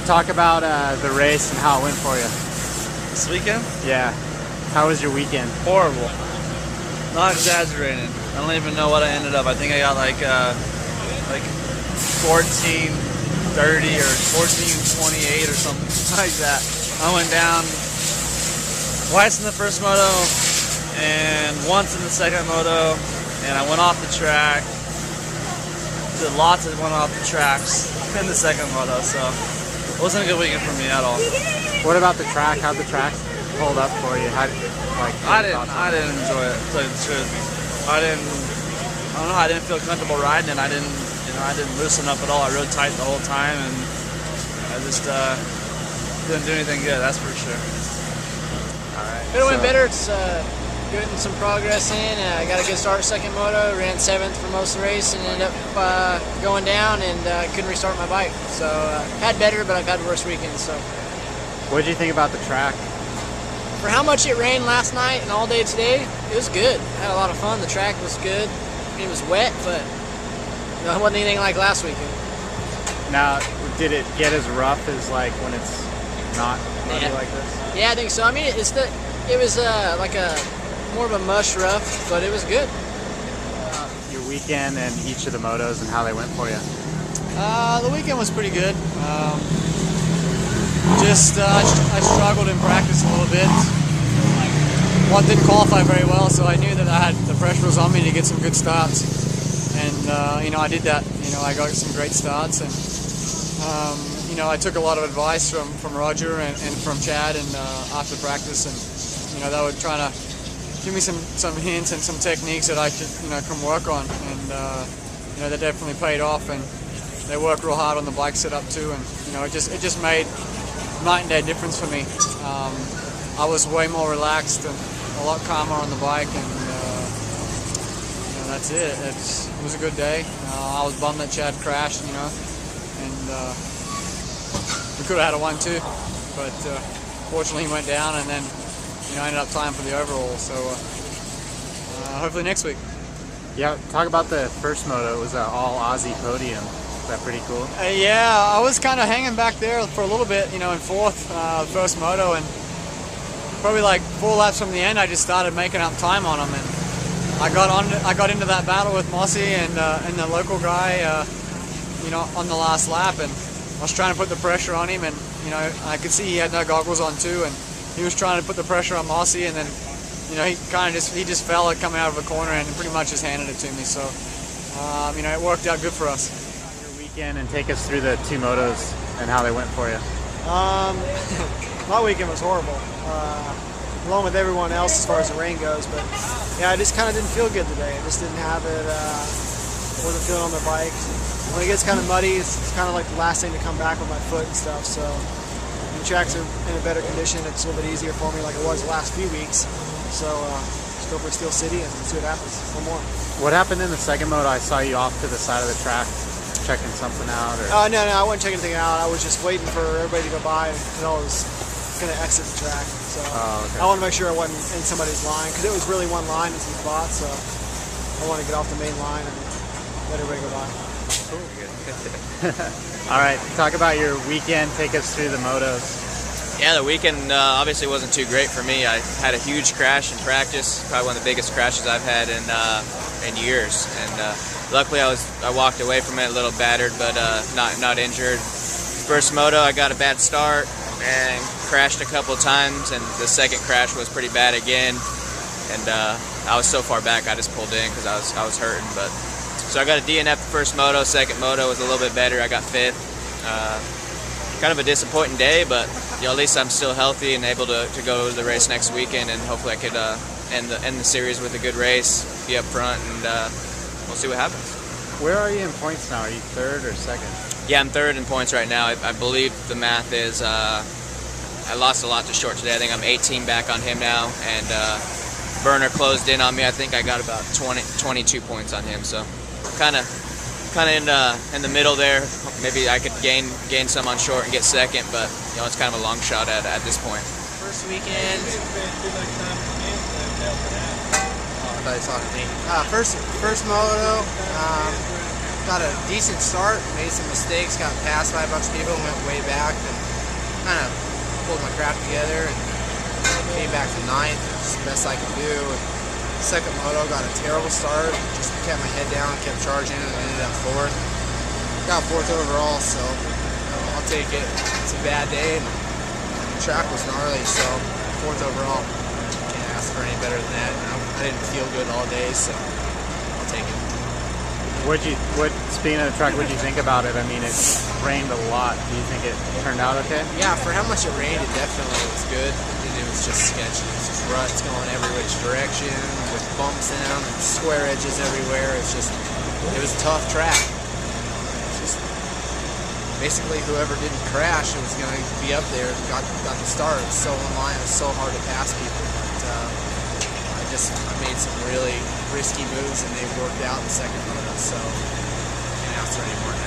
talk about the race and how it went for you. This weekend? Yeah. How was your weekend? Horrible. Not exaggerating. I don't even know what I ended up. I think I got like 14:30 or 14:28 or something like that. I went down twice in the first moto and once in the second moto, and I went off the track. Did lots of went off the tracks in the second moto, so it wasn't a good weekend for me at all. What about the track? How'd the track hold up for you? I didn't enjoy it, to tell you the truth. I don't know, I didn't feel comfortable riding it. I didn't loosen up at all. I rode tight the whole time, and I just didn't do anything good, that's for sure. Alright. Could have went better. It's getting some progress in. I got a good start second moto, ran 7th for most of the race, and ended up going down and couldn't restart my bike. So had better, but I've had worse weekends. So. What did you think about the track? For how much it rained last night and all day today, it was good. I had a lot of fun. The track was good. I mean, it was wet, but it wasn't anything like last weekend. Now, did it get as rough as like when it's not muddy like this? Yeah, I think so. I mean, it was like a more of a mush rough, but it was good. Your weekend and each of the motos and how they went for you? The weekend was pretty good. I struggled in practice a little bit. One didn't qualify very well, so I knew that the pressure was on me to get some good starts, and I did that. I got some great starts, and I took a lot of advice from Roger and from Chad and after practice, and they were trying to give me some hints and some techniques that I could can work on, and that definitely paid off, and they worked real hard on the bike setup too, and it just made night and day difference for me. I was way more relaxed and a lot calmer on the bike, and that's it. It was a good day. I was bummed that Chad crashed, and we could have had a 1-2, but fortunately he went down, and then I ended up tying for the overall. So hopefully next week. Yeah, talk about the first moto. It was an all Aussie podium. Is that pretty cool? Yeah, I was kind of hanging back there for a little bit, in fourth, first moto, and probably like 4 laps from the end, I just started making up time on him, and I got into that battle with Mossy and the local guy, on the last lap, and I was trying to put the pressure on him, and I could see he had no goggles on too, and he was trying to put the pressure on Mossy, and then he just fell coming out of a corner and pretty much just handed it to me. So it worked out good for us. And take us through the 2 motos and how they went for you. My weekend was horrible, along with everyone else as far as the rain goes, but yeah, I just kind of didn't feel good today. I just didn't have it, wasn't feeling on the bike. When it gets kind of muddy, it's kind of like the last thing to come back with my foot and stuff, so when the tracks are in a better condition, it's a little bit easier for me like it was the last few weeks. So just go for Steel City and see what happens. One more. What happened in the second moto? I saw you off to the side of the track checking something out? Or? No, I wasn't checking anything out. I was just waiting for everybody to go by because I was going to exit the track. So okay. I wanted to make sure I wasn't in somebody's line because it was really one line in some spots. So I wanted to get off the main line and let everybody go by. Cool. All right, talk about your weekend. Take us through the motos. Yeah, the weekend obviously wasn't too great for me. I had a huge crash in practice, probably one of the biggest crashes I've had in years, and luckily I walked away from it a little battered, but not injured. First moto, I got a bad start and crashed a couple of times, and the second crash was pretty bad again, and I was so far back I just pulled in because I was hurting. But so I got a DNF the first moto. Second moto was a little bit better. I got 5th. Kind of a disappointing day, but at least I'm still healthy and able to go to the race next weekend, and hopefully I could end the series with a good race, be up front, and we'll see what happens. Where are you in points now? Are you 3rd or 2nd? Yeah, I'm 3rd in points right now. I believe the math is I lost a lot to Short today. I think I'm 18 back on him now, and Burner closed in on me. I think I got about 22 points on him, so kind of in the middle there. Maybe I could gain some on Short and get 2nd, but it's kind of a long shot at this point. First weekend. First moto, got a decent start, made some mistakes, got passed by a bunch of people, went way back, and kind of pulled my crap together and came back to 9th. It's the best I could do. And second moto, got a terrible start, just kept my head down, kept charging, and ended up 4th. Got 4th overall, so I'll take it. It's a bad day, and the track was gnarly, so 4th overall. Can't ask for any better than that. I didn't feel good all day, so I'll take it. Speaking of the track, what'd you think about it? I mean, it rained a lot. Do you think it turned out okay? Yeah, for how much it rained, it definitely was good. It was just sketchy. It was just ruts going every which direction with bumps in them and square edges everywhere. It was a tough track. Just basically whoever didn't crash, it was going to be up there, got the start. It was so in line, it was so hard to pass people. But I made some really risky moves and they worked out in the second moto, so I can't ask for any more than that.